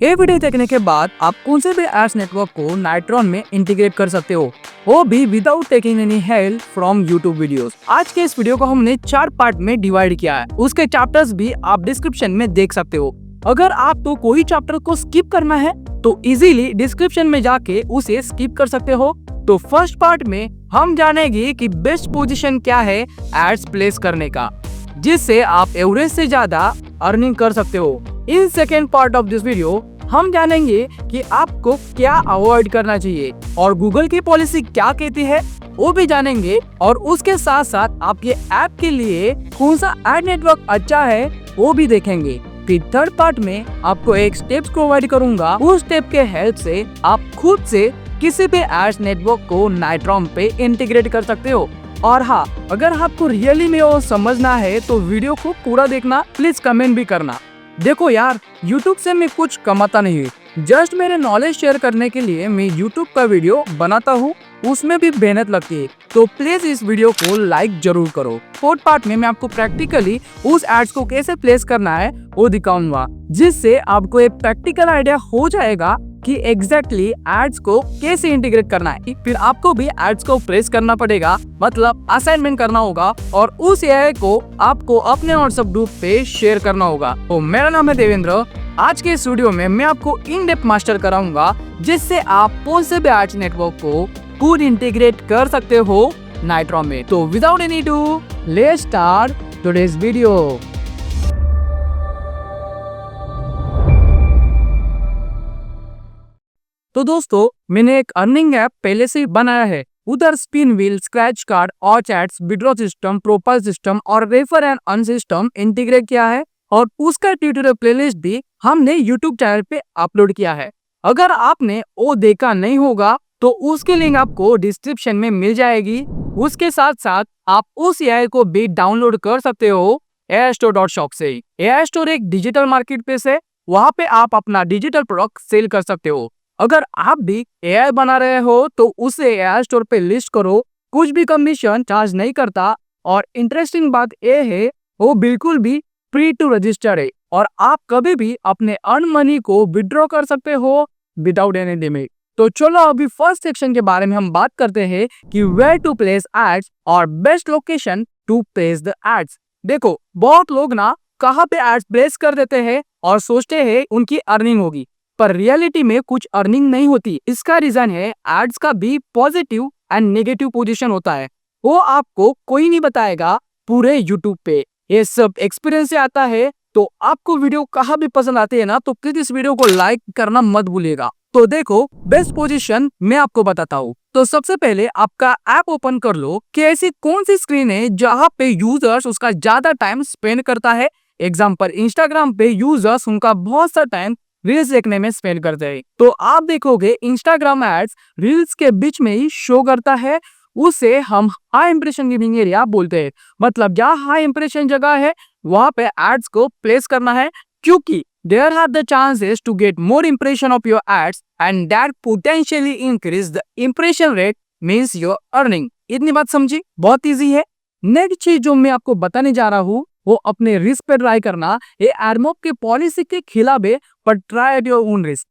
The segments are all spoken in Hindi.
ये वीडियो देखने के बाद आप कौन से भी एड्स नेटवर्क को नाइट्रॉन में इंटीग्रेट कर सकते हो, वो भी without taking any help from YouTube videos. आज के इस वीडियो को हमने 4 पार्ट में डिवाइड किया है, उसके चैप्टर्स भी आप डिस्क्रिप्शन में देख सकते हो। अगर आपको कोई चैप्टर को स्किप करना है तो इजीली डिस्क्रिप्शन में जाके उसे स्किप कर सकते हो। तो फर्स्ट पार्ट में हम जानेंगे कि बेस्ट पोजीशन क्या है एड्स प्लेस करने का, जिससे आप एवरेज से ज्यादा अर्निंग कर सकते हो। In second part of this video हम जानेंगे कि आपको क्या अवॉइड करना चाहिए और गूगल की पॉलिसी क्या कहती है वो भी जानेंगे, और उसके साथ साथ आपके ऐप के लिए कौन सा एड नेटवर्क अच्छा है वो भी देखेंगे। फिर थर्ड पार्ट में आपको एक स्टेप्स प्रोवाइड करूंगा, उस स्टेप के हेल्प से आप खुद से किसी भी एड्स नेटवर्क को नाइट्रॉन पे इंटीग्रेट कर सकते हो। और हाँ, अगर आपको रियली में वो समझना है तो वीडियो को पूरा देखना, प्लीज कमेंट भी करना। देखो यार, YouTube से मैं कुछ कमाता नहीं हूँ, जस्ट मेरे नॉलेज शेयर करने के लिए मैं YouTube का वीडियो बनाता हूँ, उसमें भी मेहनत लगती है। तो प्लीज इस वीडियो को लाइक जरूर करो। फोर्थ पार्ट में मैं आपको प्रैक्टिकली उस एड्स को कैसे प्लेस करना है वो दिखाऊंगा, जिससे आपको एक प्रैक्टिकल आइडिया हो जाएगा कि एग्जैक्टली एड्स को कैसे इंटीग्रेट करना है। फिर आपको भी एड्स को प्रेस करना पड़ेगा, मतलब असाइनमेंट करना होगा, और उस एआई को आपको अपने व्हाट्सएप ग्रुप पे शेयर करना होगा। तो मेरा नाम है देवेंद्र। आज के इस वीडियो में मैं आपको इन डेप्थ मास्टर कराऊंगा, जिससे आप कौन से भी एड्स नेटवर्क को खुद इंटीग्रेट कर सकते हो नाइट्रॉन में। तो without any do, let's start today's video. तो दोस्तों, मैंने एक अर्निंग ऐप पहले से ही बनाया है। उधर स्पिन व्हील, स्क्रैच कार्ड, और chats, withdraw system, profile system और refer and earn system integrate किया है, और उसका ट्यूटोरियल प्लेलिस्ट भी हमने यूट्यूब चैनल पे अपलोड किया है। अगर आपने वो देखा नहीं होगा तो उसकी लिंक आपको डिस्क्रिप्शन में मिल जाएगी। उसके साथ साथ आप उस एआई को भी डाउनलोड कर सकते हो aistore.shop से। AI स्टोर एक डिजिटल मार्केट प्लेस है, वहाँ पे आप अपना डिजिटल प्रोडक्ट सेल कर सकते हो। अगर आप भी एआई बना रहे हो तो उसे एआई स्टोर पे लिस्ट करो, कुछ भी कमीशन चार्ज नहीं करता, और इंटरेस्टिंग बात यह है वो बिल्कुल भी फ्री टू रजिस्टर है, और आप कभी भी अपने अर्न मनी को विड्रॉ कर सकते हो विदाउट एनी लिमिट। तो चलो अभी फर्स्ट सेक्शन के बारे में हम बात करते हैं कि वेयर टू प्लेस एड्स और best location to place the ads. देखो, बहुत लोग ना कहाँ पे एड्स प्लेस कर देते हैं और सोचते हैं उनकी अर्निंग होगी, पर रियलिटी में कुछ अर्निंग नहीं होती। इसका रीजन है एड्स का भी पॉजिटिव एंड नेगेटिव पोजीशन होता है, वो आपको कोई नहीं बताएगा पूरे यूट्यूब पे। ये सब एक्सपीरियंस से आता है। तो आपको वीडियो कहाँ भी पसंद आती है ना, तो प्लीज इस वीडियो को लाइक करना मत भूलिएगा। तो देखो, बेस्ट पोजीशन मैं आपको बताता हूँ। तो सबसे पहले आपका ऐप ओपन कर लो कि ऐसी कौन सी स्क्रीन है जहाँ पे यूजर्स उसका ज्यादा टाइम स्पेंड करता है। एग्जाम्पल, इंस्टाग्राम पे यूजर्स उनका बहुत सा टाइम रील्स देखने में स्पेंड करते हैं। तो आप देखोगे इंस्टाग्राम एड्स रील्स के बीच में ही शो करता है, उसे हम हाई इंप्रेशन गिविंग एरिया बोलते हैं। मतलब जहाँ हाई इंप्रेशन जगह है वहाँ पे एड्स को प्लेस करना है, क्योंकि there are the chances to get more impression of your ads and that potentially increase the impression rate, means your earning। इतनी बात समझी? बहुत इजी है। नेक्स्ट चीज जो मैं आपको बताने जा रहा हूँ वो अपने रिस्क पे ट्राई करना। ये एडमॉब के पॉलिसी के खिलाफ है, पर try at your own risk.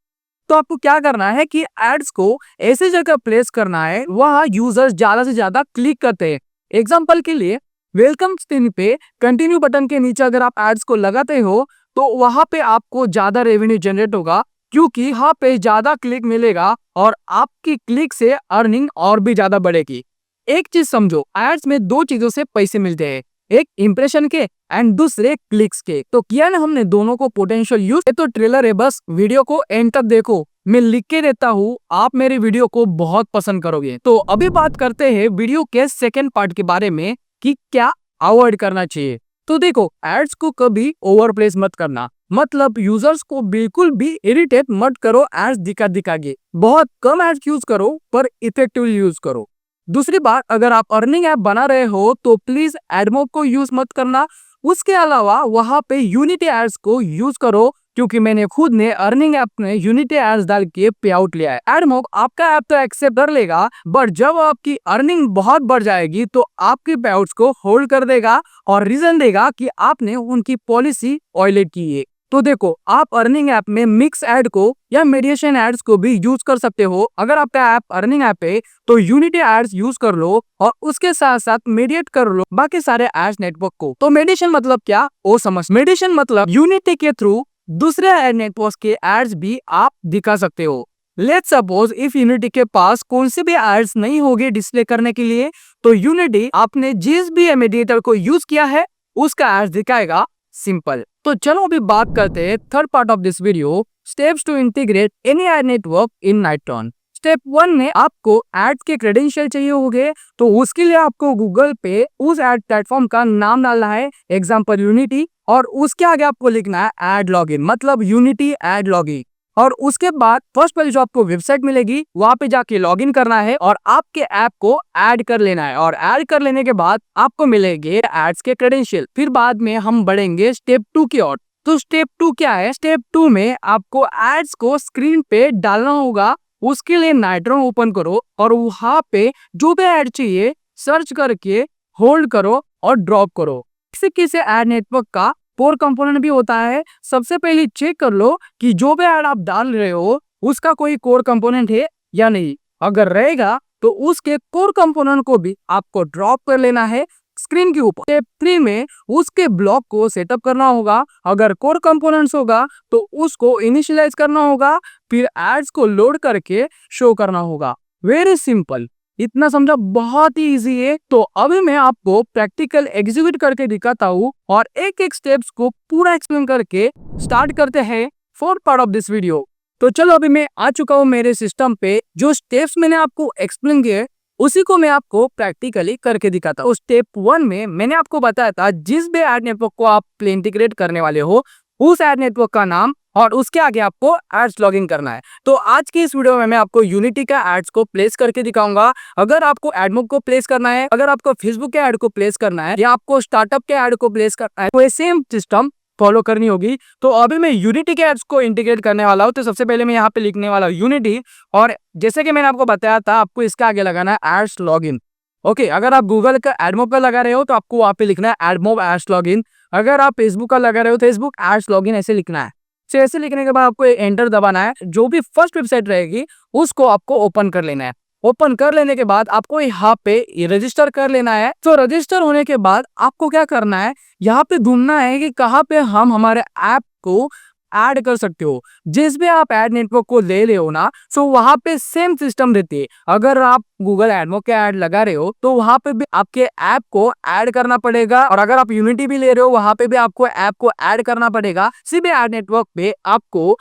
तो आपको क्या करना है कि एड्स को ऐसी जगह प्लेस करना है वहाँ यूजर्स ज्यादा से ज्यादा क्लिक करते हैं। एग्जाम्पल के लिए, वेलकम स्क्रीन पे कंटिन्यू बटन के नीचे अगर आप एड्स को लगाते हो तो वहां पे आपको ज्यादा रेवेन्यू जनरेट होगा, क्योंकि वहां पे ज्यादा क्लिक मिलेगा और आपकी क्लिक से अर्निंग और भी ज्यादा बढ़ेगी। एक चीज समझो, एड्स में 2 चीजों से पैसे मिलते हैं, एक इंप्रेशन के एंड दूसरे क्लिक्स के। तो किया ना हमने दोनों को पोटेंशियल यूज। ये तो ट्रेलर है, बस वीडियो को एंड तक देखो, मैं लिख के देता हूँ, आप मेरी वीडियो को बहुत पसंद करोगे। तो अभी बात करते हैं वीडियो के सेकेंड पार्ट के बारे में कि क्या अवॉइड करना चाहिए। तो देखो, एड्स को कभी ओवर प्लेस मत करना, मतलब यूजर्स को बिल्कुल भी इरिटेट मत करो एड्स दिखा के। बहुत कम एड्स यूज करो, पर इफेक्टिवली यूज करो। दूसरी बात, अगर आप अर्निंग ऐप बना रहे हो तो प्लीज एडमॉब को यूज मत करना। उसके अलावा वहां पे यूनिटी एड्स को यूज करो, क्योंकि मैंने खुद ने अर्निंग ऐप में यूनिटी एड्स डाल के पे आउट लिया है। एडमॉब आपका ऐप तो एक्सेप्ट कर लेगा, बट जब आपकी अर्निंग बहुत बढ़ जाएगी तो आपके पे आउट्स को होल्ड कर देगा और रीजन देगा कि आपने उनकी पॉलिसी वायलेट की है। तो देखो, आप अर्निंग ऐप में मिक्स ऐड को या मीडिएशन एड्स को भी यूज कर सकते हो। अगर आपका ऐप अर्निंग ऐप है तो यूनिटी एड्स यूज कर लो और उसके साथ साथ मीडिएट कर लो बाकी सारे एड्स नेटवर्क को। तो मीडिएशन मतलब क्या, वो समझ। मीडिएशन मतलब यूनिटी के थ्रू दूसरे एड नेटवर्क के एड्स भी आप दिखा सकते हो। लेट्स सपोज इफ यूनिटी के पास कौन से भी एड्स नहीं होंगे डिस्प्ले करने के लिए, तो यूनिटी आपने जिस भी मीडिएटर को यूज किया है उसका एड्स दिखाएगा। सिंपल। तो चलो अभी बात करते हैं third part of this video, steps to integrate any ad network in Niotron. Step 1 में आपको एड के क्रेडेंशियल चाहिए होंगे, तो उसके लिए आपको गूगल पे उस एड प्लेटफॉर्म का नाम डालना है, एग्जांपल यूनिटी, और उसके आगे आपको लिखना है एड लॉगिन, मतलब यूनिटी एड लॉगिन। और उसके बाद फर्स्ट पर जो आपको वेबसाइट मिलेगी वहां पे जाके लॉगिन करना है और आपके ऐप को ऐड कर लेना है। और ऐड कर लेने के बाद आपको मिलेंगे एड्स के क्रेडेंशियल। फिर बाद में हम बढ़ेंगे स्टेप 2 की ओर। तो स्टेप 2 क्या है? स्टेप 2 में आपको एड्स को स्क्रीन पे डालना होगा। उसके लिए नाइट्रॉन ओपन करो और वहां पे जो भी ऐड चाहिए सर्च करके होल्ड करो और ड्रॉप करो। किसी ऐड नेटवर्क का कोर कंपोनेंट भी होता है। सबसे पहले चेक कर लो कि जो भी ऐड आप डाल रहे हो उसका कोई कोर कंपोनेंट है या नहीं। अगर रहेगा तो उसके कोर कंपोनेंट को भी आपको ड्रॉप कर लेना है स्क्रीन के ऊपर। स्टेप 3 में उसके ब्लॉक को सेटअप करना होगा। अगर कोर कंपोनेंट्स होगा तो उसको इनिशियलाइज करना होगा, फिर एड्स को लोड करके शो करना होगा। Very simple. इतना समझा, बहुत ही इजी है। तो अभी मैं आपको प्रैक्टिकल एग्जीक्यूट करके दिखाता हूँ और एक एक स्टेप्स को पूरा एक्सप्लेन करके स्टार्ट करते हैं fourth part of this video. तो चलो, अभी मैं आ चुका हूँ मेरे सिस्टम पे। जो स्टेप्स मैंने आपको एक्सप्लेन किए उसी को मैं आपको प्रैक्टिकली करके दिखाता हूँ। स्टेप 1 में मैंने आपको बताया था जिस भी एड नेटवर्क को आप इंटीग्रेट करने वाले हो उस एड नेटवर्क का नाम और उसके आगे आपको एड्स लॉगिन करना है। तो आज की इस वीडियो में मैं आपको यूनिटी का एड्स को प्लेस करके दिखाऊंगा। अगर आपको एडमोब को प्लेस करना है, अगर आपको फेसबुक के ऐड को प्लेस करना है या आपको स्टार्टअप के ऐड को प्लेस करना है, तो ये सेम सिस्टम फॉलो करनी होगी। तो अभी मैं यूनिटी के एड्स को इंटीग्रेट करने वाला हूँ। तो सबसे पहले मैं यहाँ पे लिखने वाला हूँ यूनिटी, और जैसे कि मैंने आपको बताया था आपको इसके आगे लगाना है एड्स लॉगिन। ओके, अगर आप गूगल का एडमोब का लगा रहे हो तो आपको वहाँ पे लिखना है एडमोब एड्स लॉगिन। अगर आप फेसबुक का लगा रहे हो फेसबुक एड्स लॉगिन ऐसे लिखना है। तो ऐसे लिखने के बाद आपको एंटर दबाना है। जो भी फर्स्ट वेबसाइट रहेगी उसको आपको ओपन कर लेना है। ओपन कर लेने के बाद आपको यहाँ पे रजिस्टर कर लेना है। तो रजिस्टर होने के बाद आपको क्या करना है, यहाँ पे ढूंढना है कि कहाँ पे हम हमारे ऐप को ऐड कर सकते हो। जिस भी आप एड नेटवर्क को ले रहे हो ना, सो वहां पे सेम सिस्टम रहती है। अगर आप गूगल एडमो के ऐड लगा रहे हो तो वहां पे भी आपके ऐप को ऐड करना पड़ेगा, और अगर आप यूनिटी भी ले रहे हो वहां पे भी आपको ऐप को ऐड करना पड़ेगा। किसी भी एड नेटवर्क पे आपको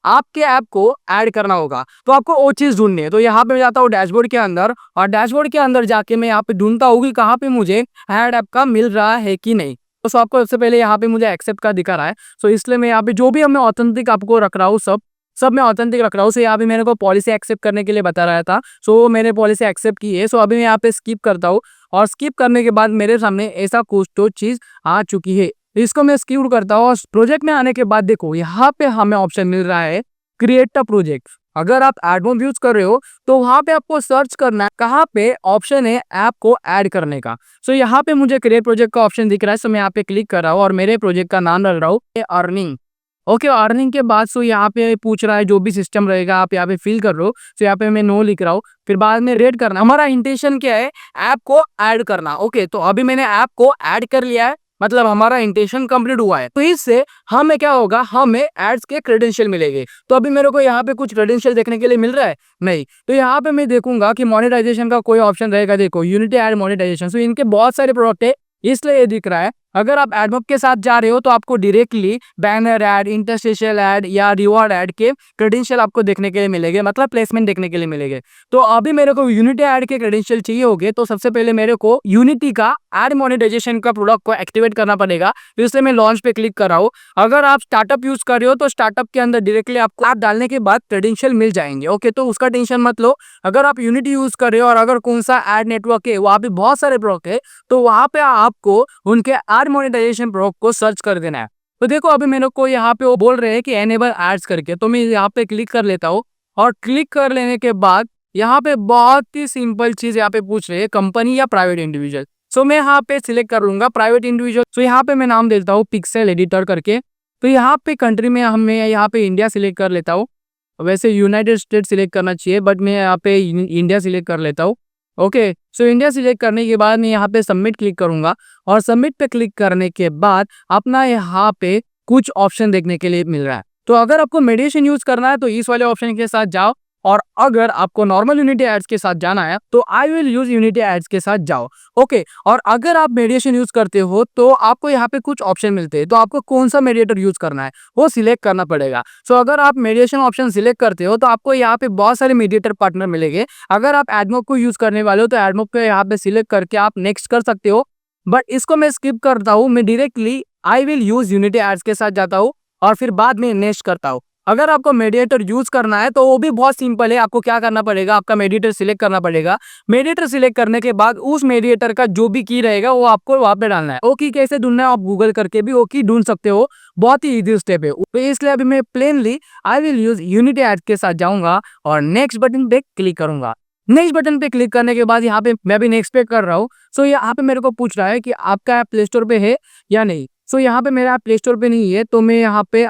आपके ऐप को ऐड करना होगा। तो आपको वो चीज ढूंढनी है। तो यहाँ पे मैं जाता हूँ डैशबोर्ड के अंदर, और डैशबोर्ड के अंदर जाके मैं यहाँ पे ढूंढता हूँ कि कहाँ पे मुझे ऐड ऐप का मिल रहा है कि नहीं। तो सो आपको सबसे पहले यहाँ पे मुझे एक्सेप्ट का दिखा रहा है। सो इसलिए मैं यहाँ पे जो भी मैं ऑथेंटिक आपको रख रहा हूँ सब मैं ऑथेंटिक रख रहा हूँ। सो यहाँ पे मेरे को पॉलिसी एक्सेप्ट करने के लिए बता रहा था। सो मैंने पॉलिसी एक्सेप्ट की है। सो अभी मैं यहाँ पे स्किप करता हूँ, और स्किप करने के बाद मेरे सामने ऐसा कुछ तो चीज आ चुकी है। इसको मैं स्किप करता हूँ और प्रोजेक्ट में आने के बाद देखो यहाँ पे हमें ऑप्शन मिल रहा है क्रिएट अ प्रोजेक्ट। अगर आप एडमोब यूज कर रहे हो तो वहां पे आपको सर्च करना है कहाँ पे ऑप्शन है ऐप को ऐड करने का। सो यहाँ पे मुझे क्रिएट प्रोजेक्ट का ऑप्शन दिख रहा है। सो मैं यहाँ पे क्लिक कर रहा हूँ और मेरे प्रोजेक्ट का नाम डाल रहा हूँ अर्निंग। ओके, अर्निंग के बाद सो यहाँ पे पूछ रहा है जो भी सिस्टम रहेगा आप यहाँ पे फिल कर रहे हो। सो यहाँ पे मैं नो लिख रहा हूँ। फिर बाद में रेड करना। हमारा इंटेंशन क्या है, ऐप को ऐड करना। ओके, तो अभी मैंने ऐप को ऐड कर लिया है, मतलब हमारा इंटेंशन कंप्लीट हुआ है। तो इससे हमें क्या होगा, हमें एड्स के क्रेडेंशियल मिलेंगे। तो अभी मेरे को यहाँ पे कुछ क्रेडेंशियल देखने के लिए मिल रहा है नहीं। तो यहाँ पे मैं देखूंगा कि मोनेटाइजेशन का कोई ऑप्शन रहेगा। देखो यूनिटी एड मोनेटाइजेशन। सो इनके बहुत सारे प्रोडक्ट है इसलिए ये दिख रहा है। अगर आप एडमोब के साथ जा रहे हो तो आपको directly banner ad, interstitial add या रिवॉर्ड ऐड के क्रेडेंशियल आपको देखने के लिए मिलेंगे, मतलब प्लेसमेंट देखने के लिए मिलेंगे। तो अभी मेरे को यूनिटी ऐड के क्रेडेंशियल चाहिए होंगे। तो सबसे पहले मेरे को यूनिटी का एड मोनेटाइजेशन का प्रोडक्ट को एक्टिवेट करना पड़ेगा। तो इसलिए मैं लॉन्च पे क्लिक कर रहा हूँ। अगर आप स्टार्टअप यूज कर रहे हो तो स्टार्टअप के अंदर डायरेक्टली आपको ऐप डालने के बाद क्रेडेंशियल मिल जाएंगे। ओके, तो उसका टेंशन मत लो। अगर आप यूनिटी यूज कर रहे हो और अगर कौन सा एड नेटवर्क है वहाँ पे बहुत सारे प्रोडक्ट है, तो वहाँ पे आपको उनके एड मोनेटाइजेशन प्रोडक्ट को सर्च कर देना है। तो देखो अभी मेरे को यहाँ पे वो बोल रहे हैं कि एनेबल एड्स करके, तो मैं यहाँ पे क्लिक कर लेता हूँ। और क्लिक कर लेने के बाद यहाँ पे बहुत ही सिंपल चीज यहाँ पे पूछ रहे हैं, कंपनी या प्राइवेट इंडिविजुअल। सो मैं यहाँ पे सिलेक्ट कर लूंगा प्राइवेट इंडिविजुअल। सो यहाँ पे मैं नाम देता हूँ पिक्सेल एडिटर करके। तो यहाँ पे कंट्री में हमें यहाँ पे इंडिया सिलेक्ट कर लेता हूँ। वैसे यूनाइटेड स्टेट सिलेक्ट करना चाहिए, बट मैं यहाँ पे इंडिया सिलेक्ट कर लेता हूँ। ओके, सो इंडिया सिलेक्ट करने के बाद मैं यहाँ पे सबमिट क्लिक करूंगा, और सबमिट पे क्लिक करने के बाद अपना यहाँ पे कुछ ऑप्शन देखने के लिए मिल रहा है। तो अगर आपको मेडिएशन यूज करना है तो इस वाले ऑप्शन के साथ जाओ, और अगर आपको नॉर्मल यूनिटी एड्स के साथ जाना है तो I will use Unity ads के साथ जाओ। ओके, और अगर आप मेडिएशन यूज करते हो तो आपको यहाँ पे कुछ ऑप्शन मिलते हैं, तो आपको कौन सा मेडिएटर यूज करना है वो सिलेक्ट करना पड़ेगा। सो अगर आप मेडिएशन ऑप्शन सिलेक्ट करते हो तो आपको यहाँ पे बहुत सारे मेडिएटर पार्टनर मिलेंगे। अगर आप एडमॉक को यूज करने वाले हो तो एडमॉक को यहाँ पे सिलेक्ट करके आप नेक्स्ट कर सकते हो, बट इसको मैं स्किप करता हूँ। मैं directly I will use Unity ads के साथ जाता हूँ और फिर बाद में नेक्स्ट करता हूँ। अगर आपको मेडिएटर यूज करना है तो वो भी बहुत सिंपल है। आपको क्या करना पड़ेगा, आपका मेडिएटर सिलेक्ट करना पड़ेगा। मेडिएटर सिलेक्ट करने के बाद उस मेडिएटर का जो भी की रहेगा वो आपको वहां पे डालना है। वो की कैसे ढूंढना है, आप गूगल करके भी वो की ढूंढ सकते हो, बहुत ही इजी स्टेप है। तो इसलिए अभी मैं plainly I will use Unity ads के साथ जाऊंगा और नेक्स्ट बटन पे क्लिक करूंगा। नेक्स्ट बटन पे क्लिक करने के बाद यहाँ पे मैं भी नेक्स्ट पे कर रहा हूँ। सो यहाँ पे मेरे को पूछ रहा है कि आपका ऐप प्ले स्टोर पे है या नहीं। सो यहाँ पे मेरा ऐप प्ले स्टोर पे नहीं है, तो मैं यहाँ पे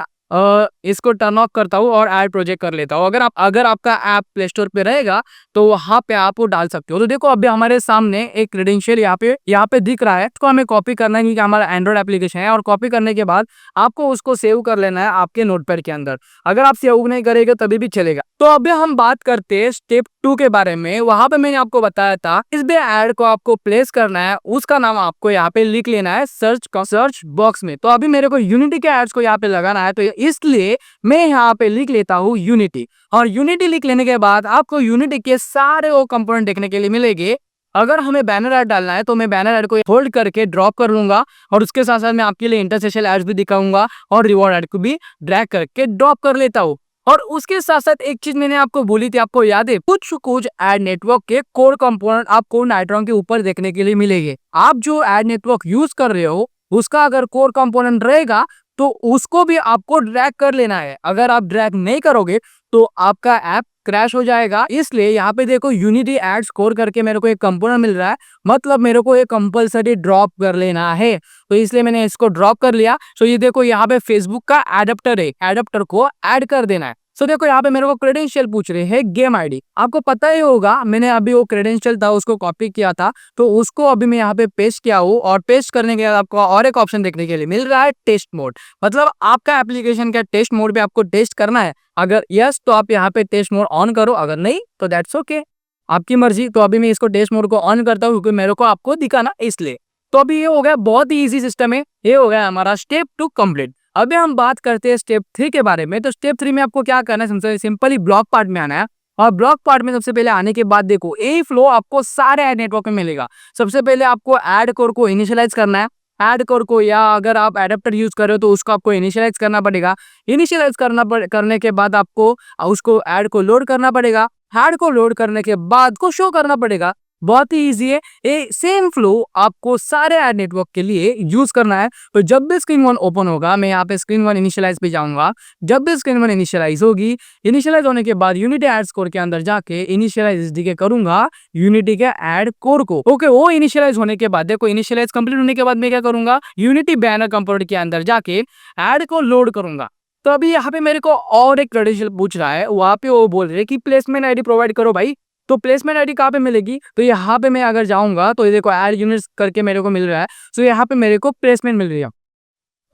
इसको टर्न ऑफ करता हूँ और ऐड प्रोजेक्ट कर लेता हूँ। अगर आपका ऐप प्ले स्टोर पे रहेगा तो वहां पे आप वो डाल सकते हो। तो देखो अभी हमारे सामने एक क्रेडेंशियल यहाँ पे दिख रहा है, तो हमें कॉपी करना है क्योंकि हमारा एंड्रॉइड एप्लीकेशन है। और कॉपी करने के बाद आपको उसको सेव कर लेना है आपके नोटपैड के अंदर। अगर आप सेव नहीं करेंगे तभी भी चलेगा। तो अभी हम बात करते हैं स्टेप 2 के बारे में। वहां पे मैंने आपको बताया था इस बे ऐड को आपको प्लेस करना है, उसका नाम आपको यहाँ पे लिख लेना है सर्च बॉक्स में। तो अभी मेरे को यूनिटी के एड्स को यहाँ पे लगाना है, तो इसलिए मैं यहाँ पे लिख लेता हूँ यूनिटी। और यूनिटी लिख लेने के बाद आपको यूनिटी के सारे वो कंपोनेंट देखने के लिए मिलेंगे। अगर हमें बैनर ऐड डालना है तो मैं बैनर ऐड को होल्ड करके ड्रॉप कर लूंगा, और उसके साथ साथ मैं आपके लिए इंटरसेशन एड्स भी दिखाऊंगा और रिवॉर्ड ऐड को भी ड्रैग करके ड्रॉप कर लेता हूँ। और उसके साथ साथ एक चीज मैंने आपको बोली थी, आपको याद है, कुछ एड नेटवर्क के कोर कंपोनेंट आपको नाइट्रॉन के ऊपर देखने के लिए मिलेंगे। आप जो एड नेटवर्क यूज कर रहे हो उसका अगर कोर कंपोनेंट रहेगा तो उसको भी आपको ड्रैग कर लेना है। अगर आप ड्रैग नहीं करोगे तो आपका ऐप क्रैश हो जाएगा। इसलिए यहाँ पे देखो यूनिटी एड स्कोर करके मेरे को एक कंपोनेंट मिल रहा है, मतलब मेरे को ये कंपलसरी ड्रॉप कर लेना है। तो इसलिए मैंने इसको ड्रॉप कर लिया। सो ये देखो यहाँ पे फेसबुक का एडेप्टर है, एडेप्टर को ऐड कर देना है। सो देखो यहाँ पे मेरे को क्रेडेंशियल पूछ रहे हैं, गेम आईडी। आपको पता ही होगा मैंने अभी वो क्रेडेंशियल था उसको कॉपी किया था, तो उसको अभी मैं यहाँ पे पेस्ट किया हूँ। और पेस्ट करने के बाद आपको और एक ऑप्शन देखने के लिए मिल रहा है टेस्ट मोड, मतलब आपका एप्लीकेशन का टेस्ट मोड पे आपको टेस्ट करना है। अगर यस तो आप यहाँ पे टेस्ट मोड ऑन करो, अगर नहीं तो दैट्स ओके, आपकी मर्जी। तो अभी मैं इसको टेस्ट मोड को ऑन करता हूँ क्योंकि मेरे को आपको दिखाना इसलिए। तो अभी ये हो गया, बहुत ही इजी सिस्टम है, ये हो गया हमारा स्टेप 2 कंप्लीट। अभी हम बात करते हैं स्टेप 3 के बारे में। तो स्टेप 3 में आपको क्या करना है, सबसे सिंपली ब्लॉक पार्ट में आना है। और ब्लॉक पार्ट में सबसे पहले आने के बाद देखो यही फ्लो आपको सारे एड नेटवर्क में मिलेगा। सबसे पहले आपको एड कोर को इनिशियलाइज करना है, एड कोर को, या अगर आप एडेप्टर यूज कर रहे हो तो उसको आपको इनिशियलाइज करना पड़ेगा। इनिशियलाइज करने के बाद आपको उसको एड को लोड करना पड़ेगा। एड को लोड करने के बाद को शो करना पड़ेगा। बहुत ही इजी है, ये सेम फ्लो आपको सारे एड नेटवर्क के लिए यूज करना है। तो जब भी स्क्रीन 1 ओपन होगा, मैं यहाँ पे स्क्रीन 1 इनिशियलाइज पे जाऊंगा। जब भी स्क्रीन 1 इनिशियलाइज होगी, इनिशियलाइज होने के बाद यूनिटी एड कोर के अंदर जाके इनिशियलाइज एसडीके करूंगा यूनिटी के एड कोर को। ओके, वो इनिशियलाइज होने के बाद देखो, इनिशियलाइज कंप्लीट होने के बाद मैं क्या करूंगा, यूनिटी बैनर कंपोनेंट के अंदर जाके एड को लोड करूंगा। तो अभी यहाँ पे मेरे को और एक क्रेडेंशियल पूछ रहा है, वहां पे वो बोल रहे हैं कि प्लेसमेंट आईडी प्रोवाइड करो भाई। तो प्लेसमेंट आईडी कहाँ पे मिलेगी, तो यहाँ पे मैं अगर जाऊंगा तो ये देखो ऐड यूनिट्स करके मेरे को मिल रहा है। तो यहाँ पे मेरे को प्लेसमेंट मिल रही है।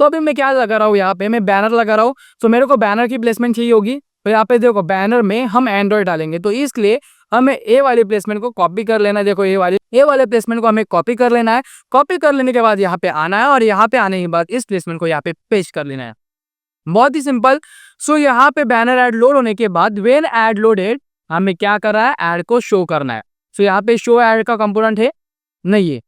तो अभी मैं क्या लगा रहा हूँ, यहाँ पे मैं बैनर लगा रहा हूँ। तो मेरे को बैनर की प्लेसमेंट चाहिए होगी। तो यहाँ पे देखो बैनर में हम एंड्रॉइड डालेंगे, तो इसलिए हमें ए वाली प्लेसमेंट को कॉपी कर लेना है। देखो ए वाले प्लेसमेंट को हमें कॉपी कर लेना है। कॉपी कर लेने के बाद यहाँ पे आना है, और यहाँ पे आने के बाद इस प्लेसमेंट को यहाँ पे पेस्ट कर लेना है। बहुत ही सिंपल। सो यहाँ पे बैनर ऐड लोड होने के बाद व्हेन ऐड लोडेड हमें क्या कर रहा है, ऐड को शो करना है। सो यहाँ पे शो ऐड का कंपोनेंट है नहीं है।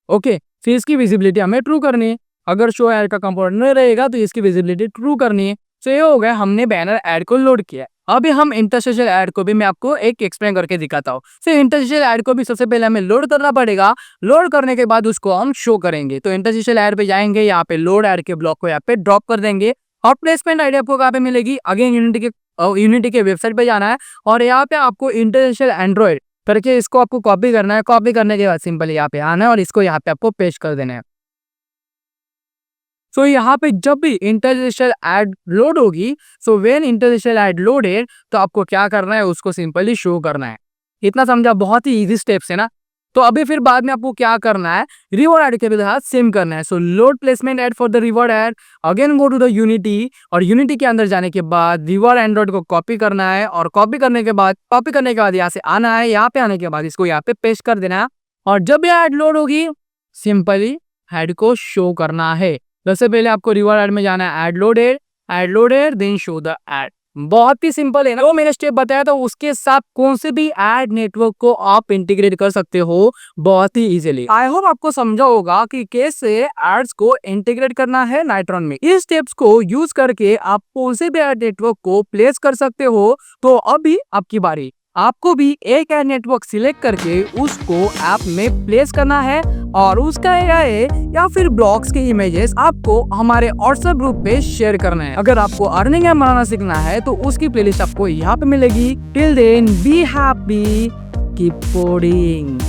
ओके, फिर इसकी विजिबिलिटी हमें ट्रू करनी है। अगर शो ऐड का कंपोनेंट नहीं रहेगा तो इसकी विजिबिलिटी ट्रू करनी है। सो ये हो गया, हमने बैनर ऐड को लोड किया। अभी हम इंटरसेशन ऐड को भी मैं आपको एक एक्सप्लेन करके दिखाता हूँ। फिर इंटरसेशन ऐड को भी सबसे पहले हमें लोड करना पड़ेगा। लोड करने के बाद उसको हम शो करेंगे। तो इंटरसेशन ऐड पे जाएंगे, यहाँ पे लोड ऐड के ब्लॉक को यहाँ पे ड्रॉप कर देंगे। और प्लेसमेंट आईडी आपको कहाँ पे मिलेगी, अगेन यूनिटी के वेबसाइट पे जाना है, और यहाँ पे आपको इंटरनेशनल एंड्रॉइड करके इसको आपको कॉपी करना है। कॉपी करने के बाद सिंपली यहाँ पे आना है और इसको यहाँ पे आपको पेस्ट कर देना है। सो यहाँ पे जब भी इंटरजेस्टर ऐड लोड होगी, सो व्हेन इंटरजेस्टर ऐड लोडेड, तो आपको क्या करना है, उसको सिंपली शो करना है। इतना समझा, बहुत ही इजी स्टेप्स है ना। तो अभी फिर बाद में आपको क्या करना है, रिवॉर्ड ऐड के साथ सेम करना है। So load placement ad for the reward ad, again go to the Unity, और यूनिटी के अंदर जाने के बाद रिवॉर्ड एंड्रॉइड को कॉपी करना है, और कॉपी करने के बाद यहाँ से आना है, यहाँ पे आने के बाद इसको यहाँ पे पेस्ट कर देना है, और जब ये ऐड लोड होगी सिंपली ऐड को शो करना है। सबसे पहले आपको रिवॉर्ड ऐड में जाना है, ad loaded then show the ad. बहुत ही सिंपल है ना। तो मैंने स्टेप बताया था, उसके साथ कौन से भी ऐड नेटवर्क को आप इंटीग्रेट कर सकते हो बहुत ही इजीली। आई होप आपको समझा होगा कि कैसे एड्स को इंटीग्रेट करना है नाइट्रॉन में। इस स्टेप्स को यूज करके आप कौन से भी एड नेटवर्क को प्लेस कर सकते हो। तो अभी आपकी बारी, आपको भी एक एड नेटवर्क सिलेक्ट करके उसको ऐप में प्लेस करना है, और उसका एआई या फिर ब्लॉक्स के इमेजेस आपको हमारे व्हाट्सएप ग्रुप पे शेयर करना है। अगर आपको अर्निंग ऐप बनाना सीखना है तो उसकी प्लेलिस्ट आपको यहाँ पे मिलेगी। Till then be happy, keep coding.